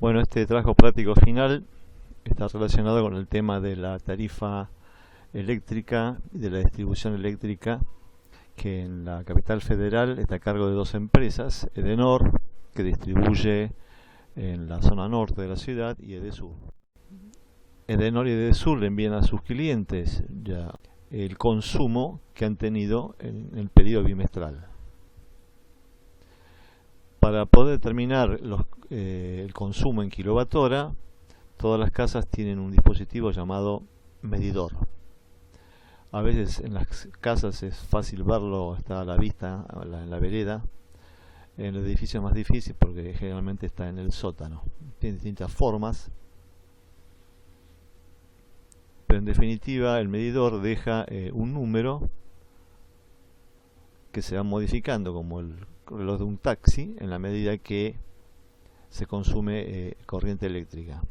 Bueno, este trabajo práctico final está relacionado con el tema de la tarifa eléctrica y de la distribución eléctrica, que en la capital federal está a cargo de dos empresas: Edenor, que distribuye en la zona norte de la ciudad, y Edesur. Edenor y Edesur le envían a sus clientes ya el consumo que han tenido en el periodo bimestral. Para poder determinar el consumo en kilowatt-hora, todas las casas tienen un dispositivo llamado medidor. A veces en las casas es fácil verlo, está a la vista en la vereda. En el edificio es más difícil porque generalmente está en el sótano. Tiene distintas formas, pero en definitiva el medidor deja un número que se va modificando como el reloj de un taxi en la medida que se consume corriente eléctrica.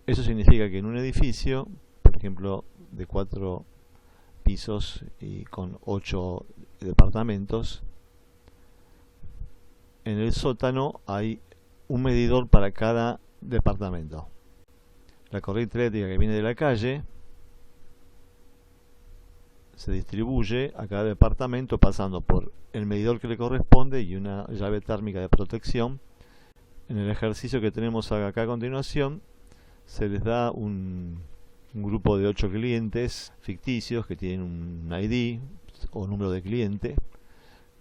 Eso significa que en un edificio, por ejemplo, de 4 pisos y con 8 departamentos, en el sótano hay un medidor para cada departamento. La corriente eléctrica que viene de la calle se distribuye a cada departamento pasando por el medidor que le corresponde y una llave térmica de protección. En el ejercicio que tenemos acá a continuación, se les da un grupo de 8 clientes ficticios que tienen un ID o número de cliente,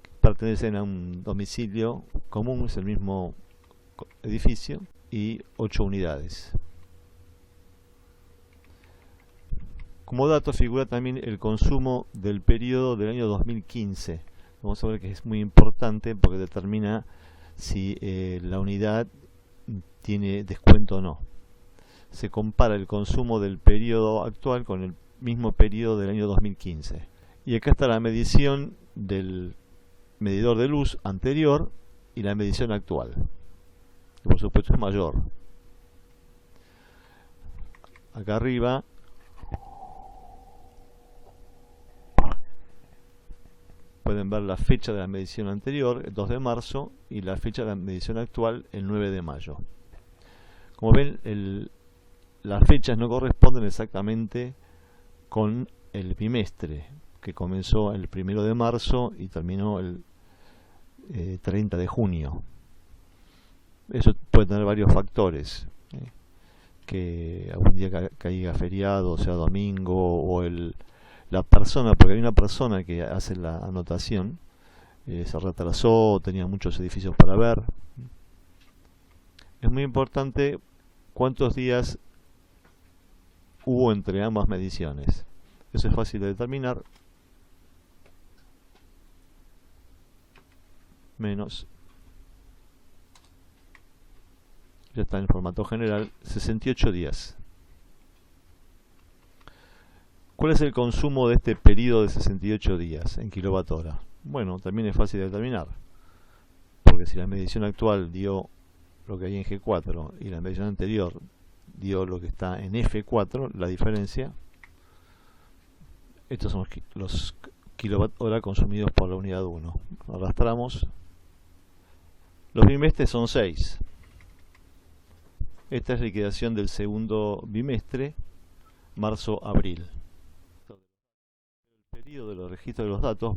que pertenecen a un domicilio común, es el mismo edificio, y 8 unidades. Como dato figura también el consumo del periodo del año 2015. Vamos a ver que es muy importante porque determina si la unidad tiene descuento o no. Se compara el consumo del periodo actual con el mismo periodo del año 2015. Y acá está la medición del medidor de luz anterior y la medición actual, que por supuesto es mayor. Acá arriba pueden ver la fecha de la medición anterior, el 2 de marzo, y la fecha de la medición actual, el 9 de mayo. Como ven, las fechas no corresponden exactamente con el bimestre, que comenzó el 1 de marzo y terminó el 30 de junio. Eso puede tener varios factores, que algún día caiga feriado, sea domingo, o la persona, porque hay una persona que hace la anotación, se retrasó, tenía muchos edificios para ver. Es muy importante cuántos días hubo entre ambas mediciones. Eso es fácil de determinar. Menos, ya está en formato general, 68 días. ¿Cuál es el consumo de este periodo de 68 días en kilowatt-hora? Bueno, también es fácil de determinar, porque si la medición actual dio lo que hay en G4 y la medición anterior dio lo que está en F4, la diferencia, estos son los kilowatt-hora consumidos por la unidad 1. Arrastramos. Los bimestres son 6. Esta es la liquidación del segundo bimestre, marzo-abril. El periodo de los registros de los datos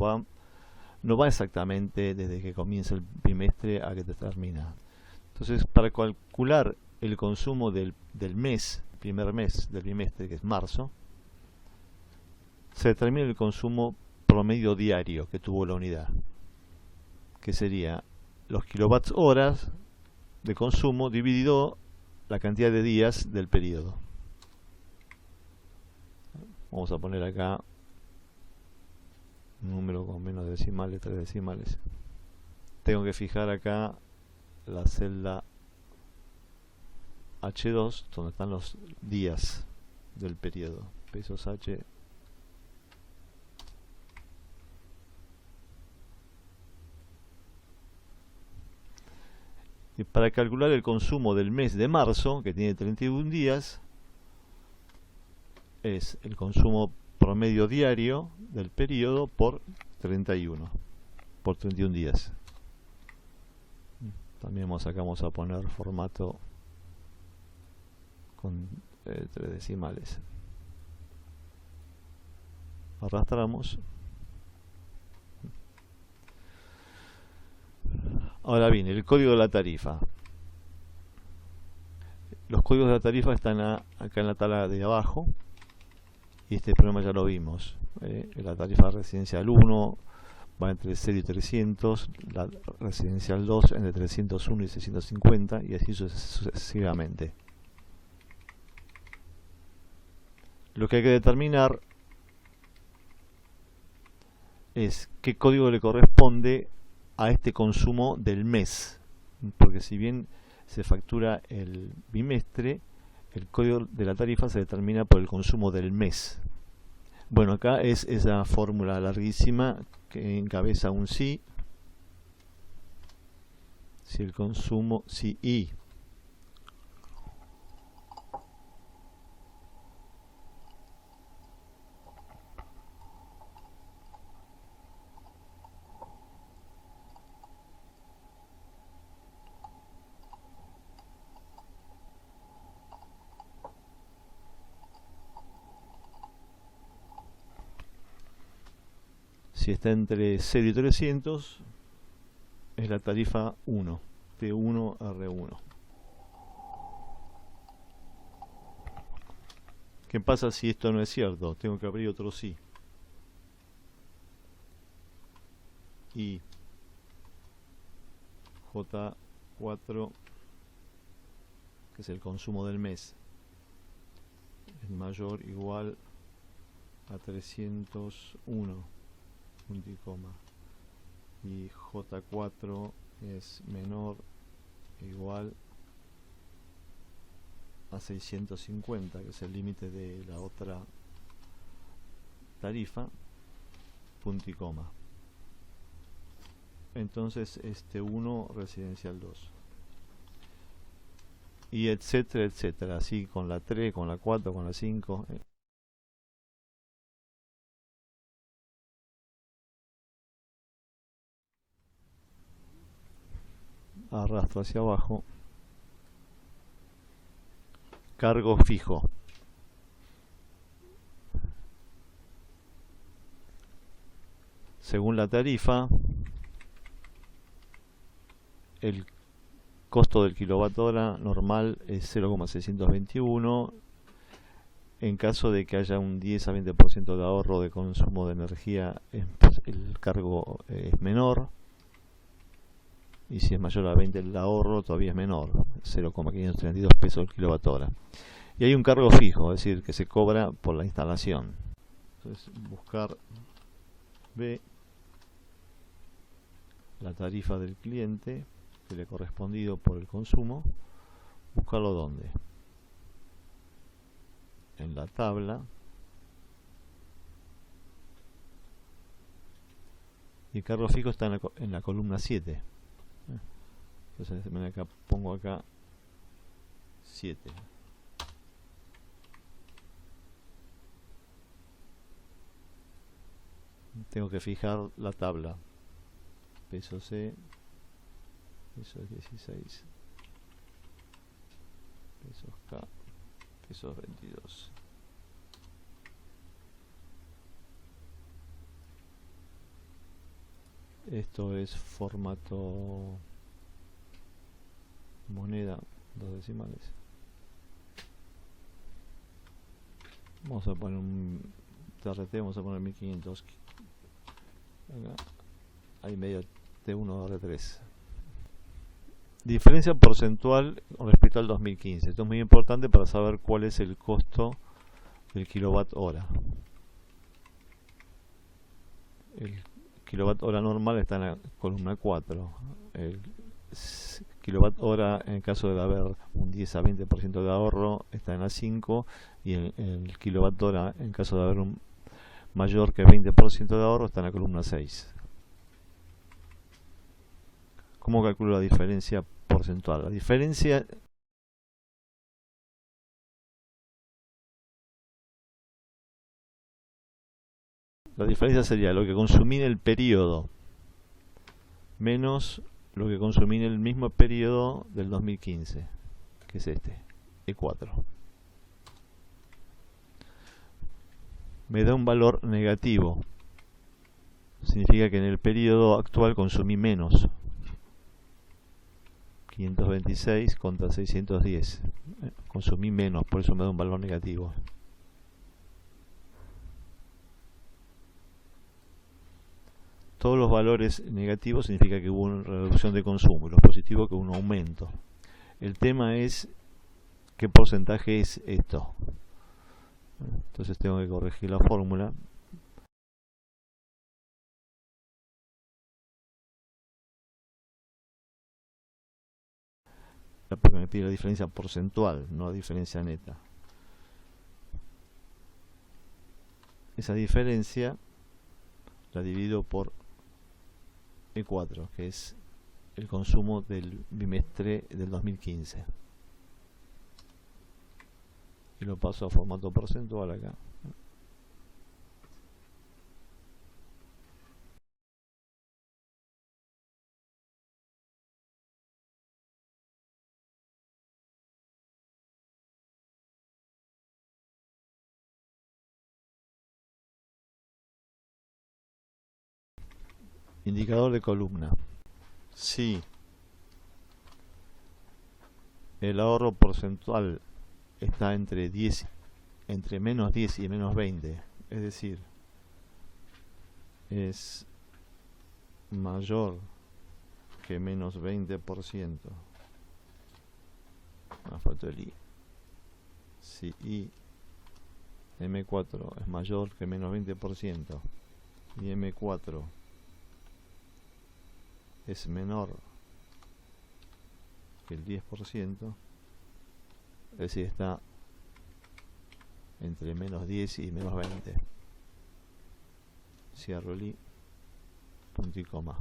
no va exactamente desde que comienza el bimestre a que termina. Entonces, para calcular el consumo del mes, primer mes del bimestre, que es marzo, se determina el consumo promedio diario que tuvo la unidad, que sería los kilowatts horas de consumo dividido la cantidad de días del periodo. Vamos a poner acá un número con menos de decimales, 3 decimales. Tengo que fijar acá la celda H2, donde están los días del periodo. Pesos H. Y para calcular el consumo del mes de marzo, que tiene 31 días, es el consumo promedio diario del periodo por 31 días. También vamos a poner formato con 3 decimales. Arrastramos. Ahora bien, el código de la tarifa. Los códigos de la tarifa están acá en la tabla de abajo. Y este problema ya lo vimos. La tarifa residencial 1 va entre 0 y 300, la residencial 2 entre 301 y 650 y así sucesivamente. Lo que hay que determinar es qué código le corresponde a este consumo del mes, porque si bien se factura el bimestre, el código de la tarifa se determina por el consumo del mes. Bueno, acá es esa fórmula larguísima que encabeza un si el consumo, si I si está entre 0 y 300 es la tarifa 1, T1R1. ¿Qué pasa si esto no es cierto? Tengo que abrir otro sí. Y J4, que es el consumo del mes, es mayor o igual a 301, punto y coma. Y J4 es menor o igual a 650, que es el límite de la otra tarifa, punto y coma. Entonces este 1 residencial 2 y etcétera, etcétera, así con la 3, con la 4, con la 5. Arrastro hacia abajo. Cargo fijo. Según la tarifa, el costo del kilovatio hora normal es 0,621. En caso de que haya un 10 a 20% de ahorro de consumo de energía, el cargo es menor. Y si es mayor a 20 el ahorro, todavía es menor, 0,532 pesos el kilovatio hora. Y hay un cargo fijo, es decir, que se cobra por la instalación. Entonces, buscar B, la tarifa del cliente, que le ha correspondido por el consumo. Buscarlo ¿dónde? En la tabla. Y el cargo fijo está en la columna 7. Entonces acá pongo acá 7. Tengo que fijar la tabla. Peso C, peso 16, pesos K, pesos 22. Esto es formato moneda, 2 decimales. Vamos a poner un TRT, vamos a poner 1500. Acá hay medio T1 R3. Diferencia porcentual con respecto al 2015. Esto es muy importante para saber cuál es el costo del kilowatt hora. El kilowatt hora normal está en la columna 4. El kilowatt hora en caso de haber un 10 a 20% de ahorro está en la 5, y el kilowatt hora en caso de haber un mayor que 20% de ahorro está en la columna 6. ¿Cómo calculo la diferencia porcentual? La diferencia sería lo que consumí en el periodo menos lo que consumí en el mismo periodo del 2015, que es este, E4. Me da un valor negativo. Significa que en el periodo actual consumí menos. 526 contra 610. Consumí menos, por eso me da un valor negativo. Todos los valores negativos significa que hubo una reducción de consumo, y los positivos que hubo un aumento. El tema es qué porcentaje es esto. Entonces tengo que corregir la fórmula. Porque me pide la diferencia porcentual, no la diferencia neta. Esa diferencia la divido por E4, que es el consumo del bimestre del 2015. Y lo paso a formato porcentual acá. Indicador de columna. Si el ahorro porcentual está entre menos 10 y menos 20, es decir, es mayor que menos 20%. Falta el I. Si I M4 es mayor que menos 20% y M4 es menor que el 10%, es decir, está entre menos 10 y menos 20. Cierro el I, punto y coma.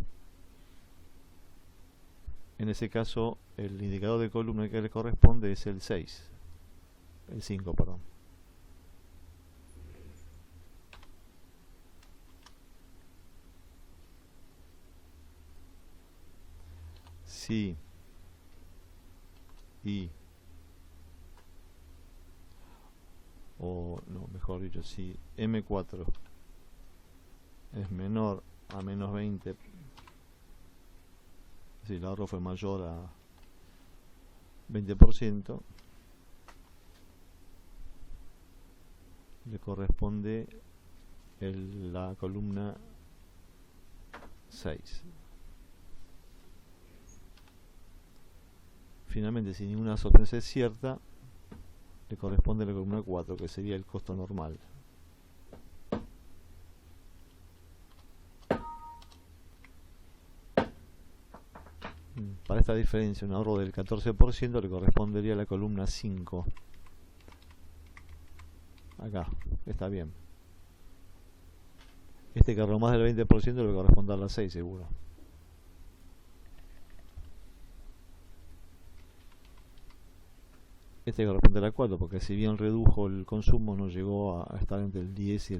En ese caso, el indicador de columna que le corresponde es el 6. El 5, perdón. Si I, o no, mejor dicho, si M4 es menor a menos 20, si el ahorro fue mayor a 20%, le corresponde la columna 6. Finalmente, si ninguna sorpresa es cierta, le corresponde la columna 4, que sería el costo normal. Para esta diferencia, un ahorro del 14% le correspondería a la columna 5. Acá, está bien. Este que ahorró más del 20% le corresponde a la 6 seguro. Este corresponde a la 4, porque si bien redujo el consumo, no llegó a estar entre el 10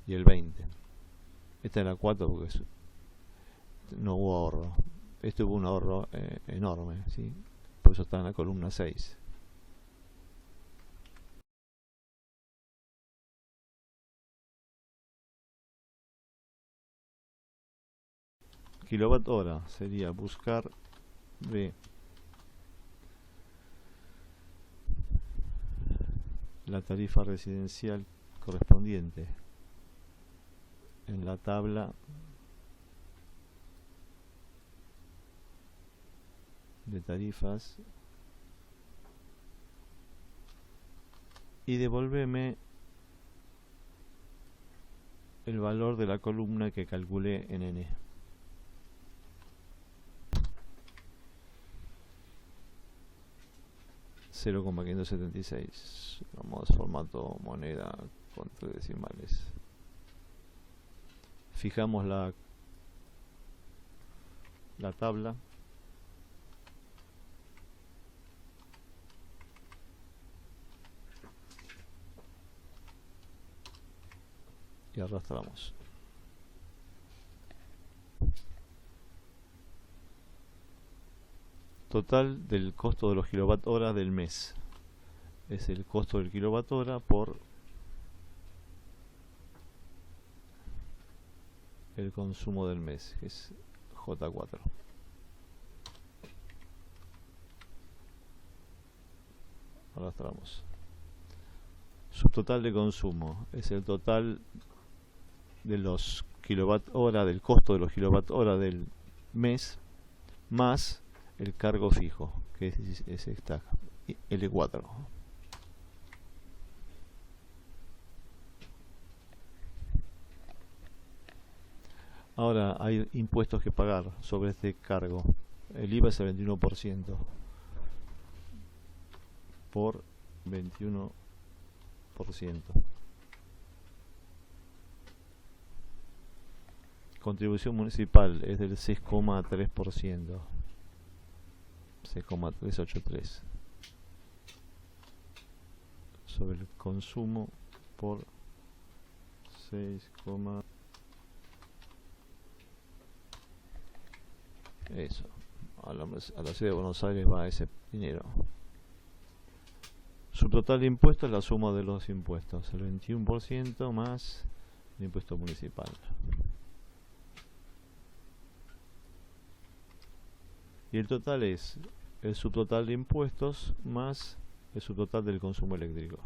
y el 20. Esta es la 4 porque no hubo ahorro. Este hubo un ahorro enorme, ¿sí? Por eso está en la columna 6. Kilowatt hora sería buscar B la tarifa residencial correspondiente en la tabla de tarifas y devolveme el valor de la columna que calculé en N. $0,576. Vamos formato moneda con 3 decimales. Fijamos la tabla. Y arrastramos. Total del costo de los kilowatt hora del mes. Es el costo del kilowatt hora por el consumo del mes, que es J4. Arrastramos. Subtotal de consumo es el total de los kilowatt hora, del costo de los kilowatt hora del mes, más el cargo fijo, que es esta L4. Ahora hay impuestos que pagar sobre este cargo. El IVA es el 21%. Por 21%. Contribución municipal es del 6,3%. 6,383 sobre el consumo por 6, eso. A la ciudad de Buenos Aires va ese dinero. Su total de impuestos es la suma de los impuestos, el 21% más el impuesto municipal. Y el total es el subtotal de impuestos más el subtotal del consumo eléctrico.